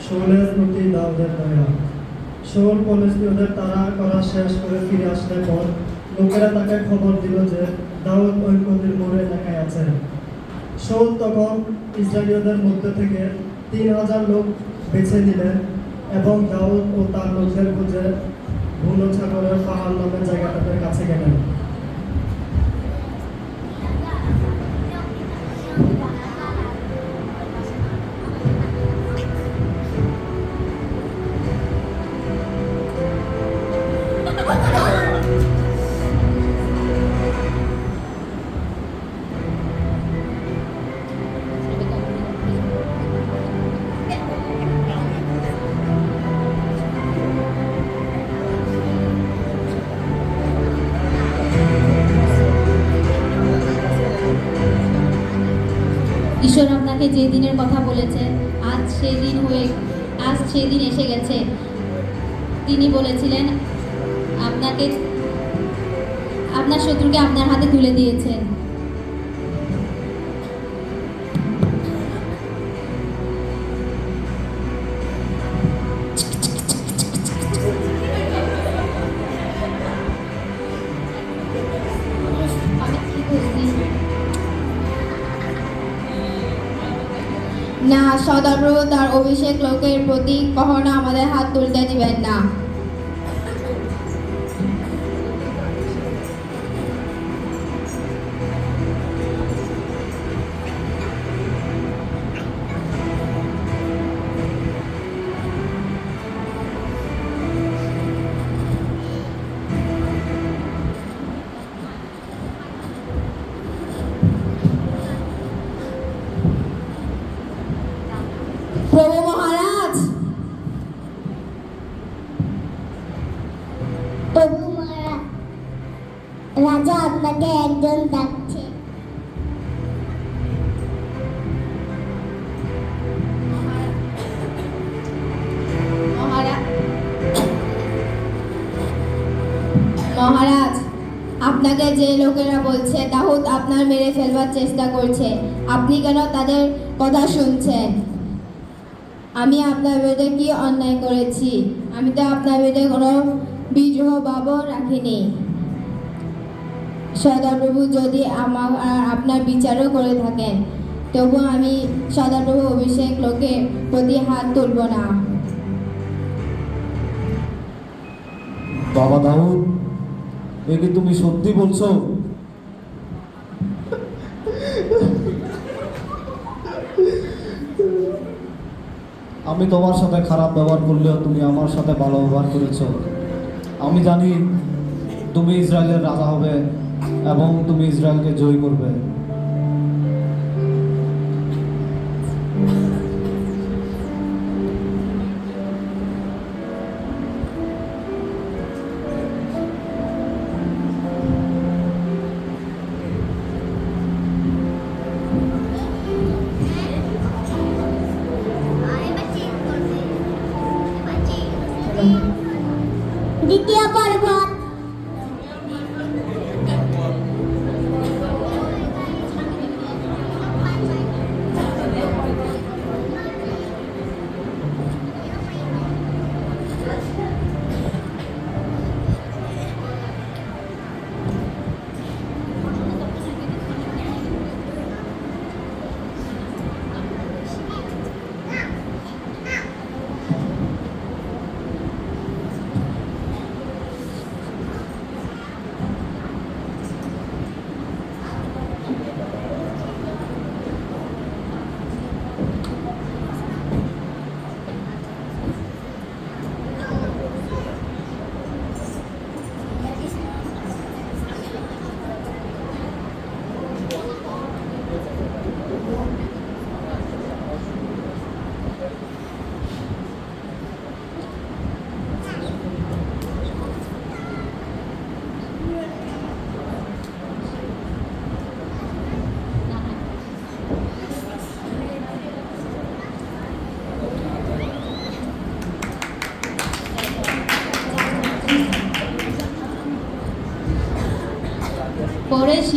শোলের প্রতি দাউদের দয়া। শোল কলেজটি ওদের তাড়া করা শেষ করে ফিরে আসলে পর লোকেরা তাকে খবর দিল যে দাউদ ওই নদীর মোড়ে এলাকায় আছে। শোল তখন ইসরায়েলীয়দের মধ্যে থেকে 3000 লোক বেছে নিলেন এবং দাউদ ও তার লোকদের খুঁজে বুনো ছাগলের পাহাড় নামের জায়গাটাতে কাছে গেলেন। ঈশ্বর আপনাকে যে দিনের কথা বলেছেন আজ সেদিন এসে গেছে। তিনি বলেছিলেন আপনাকে আপনার শত্রুকে আপনার হাতে তুলে দিয়েছেন। না, সদাপ্রভু তার অভিষেক লোকের প্রতি কখনো আমাদের হাত তুলতে দিবেন না। প্রভু মহারাজ, প্রভু মহারাজ, রাজা আপনাকে একজন ডাকছে। মহারাজ, আপনাকে যে লোকেরা বলছে দাউদ আপনার মেরে ফেলবার চেষ্টা করছে, আপনি কেন তাদের কথা শুনছেন? আমি আপনার বিরুদ্ধে কি অন্যায় করেছি? আমি তো আপনার বিরুদ্ধে কোনো বিদ্রোহ ভাবও রাখিনি। সদাপ্রভু যদি আপনার বিচারও করে থাকেন, তবু আমি সদাপ্রভু অভিষেক লোকের প্রতি হাত তুলব না। বাবা দাউদ, এ কি তুমি সত্যি বলছো? আমি তোমার সাথে খারাপ ব্যবহার করলেও তুমি আমার সাথে ভালো ব্যবহার করেছো। আমি জানি তুমি ইসরায়েলের রাজা হবে এবং তুমি ইসরায়েলকে জয় করবে। দ্বিতীয় পর্বত।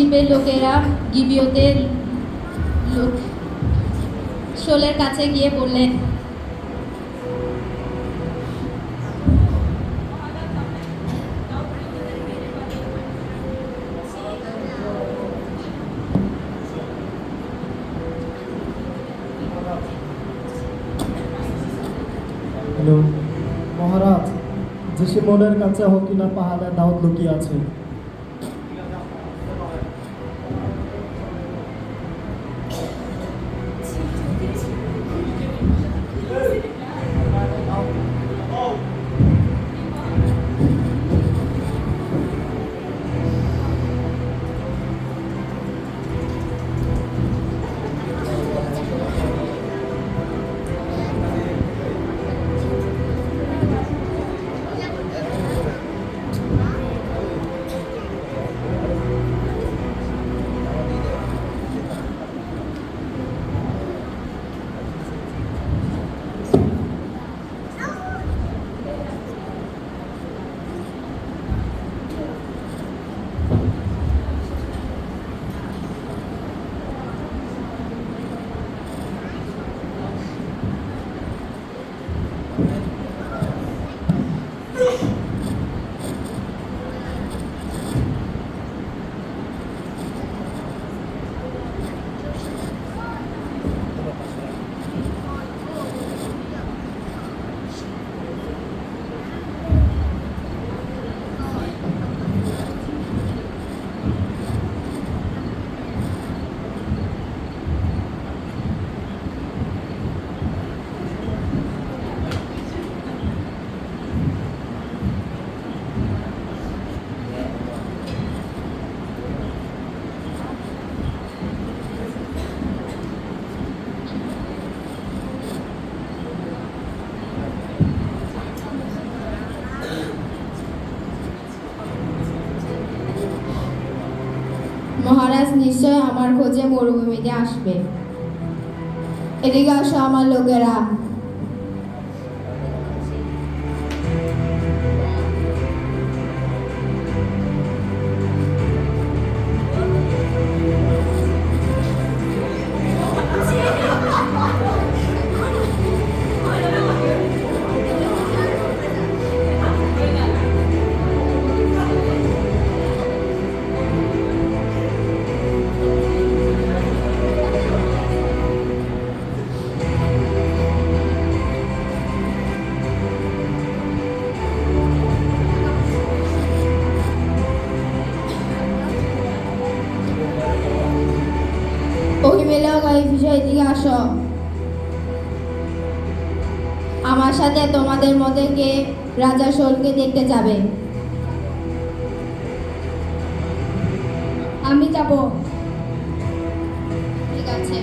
শিবের লোকেরা গিবিওতে শোলের কাছে গিয়ে বললেন, হ্যালো মহারাজ, যে শিমনের কাছে হকিনা পাহাড়ে দাউদ লুকিয়ে আছে। মহারাজ নিশ্চয় আমার খোঁজে মরুভূমিতে আসবে। এদিকে আসো আমার লোকেরা। অহিমেলক এই বিষয় দিকে আসো। আমার সাথে তোমাদের মধ্যে কে রাজা শোলকে দেখতে যাবে? আমি যাব। ঠিক আছে।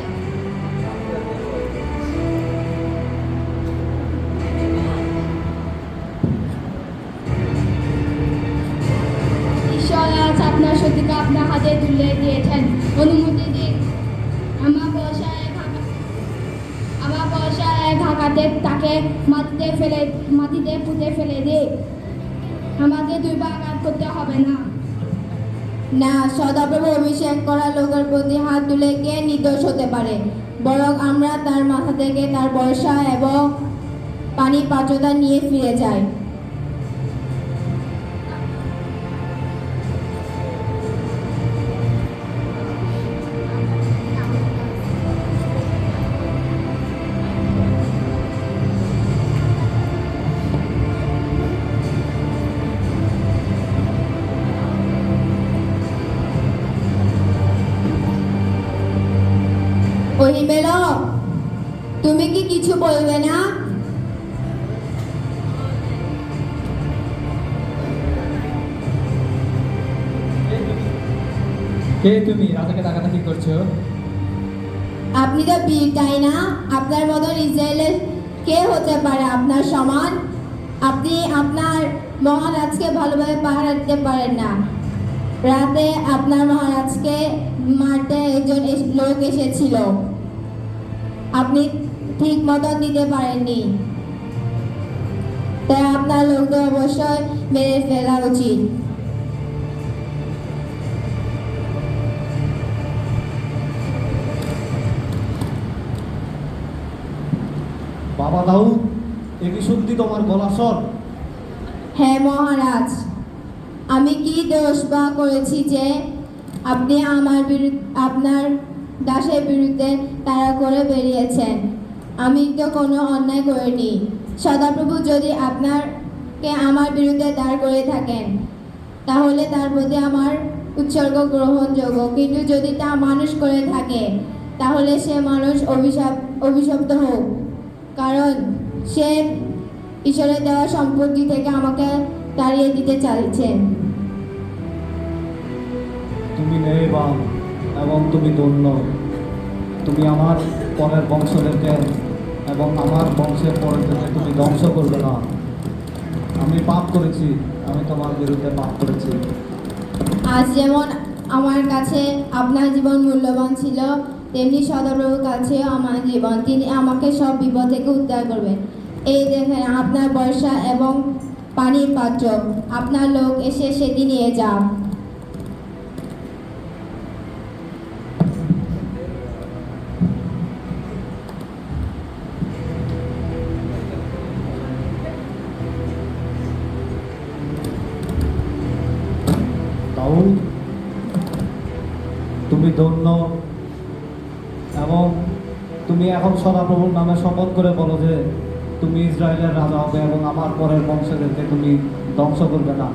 ঈশ্বর আজ আপনার সতীকে আপনার হাতে তুলে দিয়েছেন, অনুমতি দিন। আমার পয়সা এক হাঁকাতে তাকে মাটিতে পুঁতে ফেলে দিই। আমাকে দুইবার আঘাত করতে হবে না। না, সদাপ্রভু অভিষেক করা লোকের প্রতি হাত তুলে কে নির্দোষ হতে পারে? বরং আমরা তার মাথা থেকে তার পয়সা এবং পানি পাত্রতা নিয়ে ফিরে যাই। অহিমেলক, তুমি কি কিছু বলবে না? কে তুমি? রাজাকে তাকাতাকি করছো? আপনি তো বীর, তাই না? আপনার মতন ইসরায়েলের কে হতে পারে আপনার সমান? আপনি আপনার মহারাজকে ভালোভাবে পাহারা দিতে পারেন না। রাতে আপনার মহারাজকে মারতে একজন লোক এসেছিল, আপনি ঠিক মতন দিতে পারেননি। তাই আপনার লোকদের অবশ্যই মেরে ফেলা উচিত। বাবা দাউদ, এ কি সত্যি তোমার গলার স্বর? হ্যাঁ মহারাজ, আমি কি দোষ বা করেছি যে আপনি আপনার দাসের বিরুদ্ধে তাড়া করে বেরিয়েছেন? আমি তো কোনো অন্যায় করিনি। সদাপ্রভু যদি আপনাকে আমার বিরুদ্ধে দাঁড় করে থাকেন তাহলে তার প্রতি আমার উৎসর্গ গ্রহণযোগ্য, কিন্তু যদি তা মানুষ করে থাকে তাহলে সে মানুষ অভিশপ্ত হোক, কারণ সে ঈশ্বরের দেওয়া সম্পত্তি থেকে আমাকে তাড়িয়ে দিতে চাইছে। তুমি ন্যায়বান এবং তুমি ধন্য। তুমি আমার পরের বংশদেরকে এবং আমার বংশের পরেরদেরকে তুমি ধ্বংস করবে না। আমি পাপ করেছি, আমি তোমার বিরুদ্ধে পাপ করেছি। আজ যেমন আমার কাছে আপনার জীবন মূল্যবান ছিল, তেমনি সদাপ্রভুর কাছেও আমার জীবন। তিনি আমাকে সব বিপদ থেকে উদ্ধার করবেন। এই দেখেন আপনার বর্ষা এবং পানির পাত্র, আপনার লোক এসে সেটি নিয়ে যাও। দাউদ, তুমি ধন্য এবং তুমি এখন সদাপ্রভুর নামে শপথ করে বলো যে তুমি ইসরায়েলের রাজা হবে এবং আমার পরের বংশদেরকে তুমি ধ্বংস করবে না।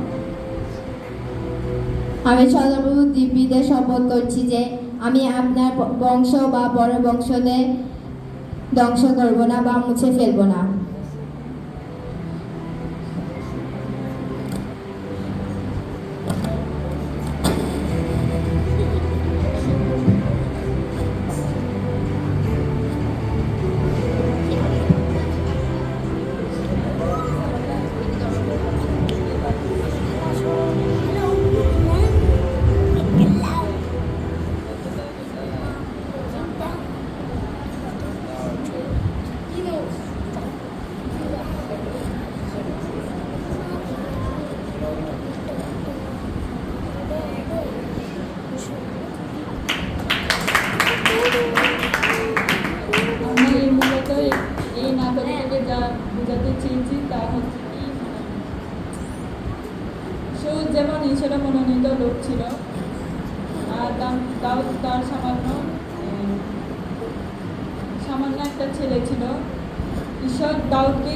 আমি সদাপ্রভু দিব্যিদের শপথ করছি যে আমি আপনার বংশ বা বড় বংশদের ধ্বংস করব না বা মুছে ফেলব না। আমি মূলত এই নাটকটাকে যা বোঝাতে চেয়েছি তা হচ্ছে কি, সৌদ যেমন ঈশ্বরের মনোনীত লোক ছিল, আর দাউদ তার সামান্য একটা ছেলে ছিল। ঈশ্বর দাউদকে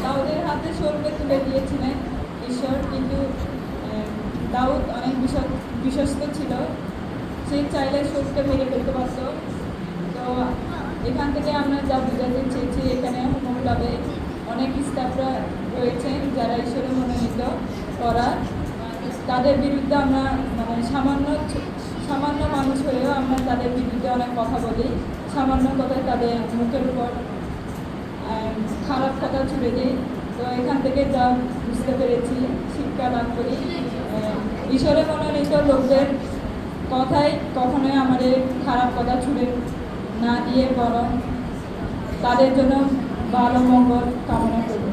দাউদের হাতে শোলকে তুলে দিয়েছিলেন ঈশ্বর, কিন্তু দাউদ অনেক বিশ্বস্ত ছিল, সে চাইলে শোলকে ভেঙে ফেলতে পারত। তো এখান থেকে আমরা যা বোঝাতে চেয়েছি, এখানে হোম ক্লাবে অনেক স্টাফরা রয়েছেন যারা ঈশ্বরের মনোনীত করা, তাদের বিরুদ্ধে আমরা সামান্য মানুষ হলেও আমরা তাদের বিরুদ্ধে অনেক কথা বলি, সামান্য কথায় তাদের মুখের উপর খারাপ কথা ছুড়ে দিই। তো এখান থেকে যা বুঝতে পেরেছি, শিক্ষা লাভ করি, ঈশ্বরের মনোনীত লোকদের কথায় কখনোই আমাদের খারাপ কথা ছুড়ে না দিয়ে বরং তাদের জন্য ভালো মঙ্গল কামনা করব।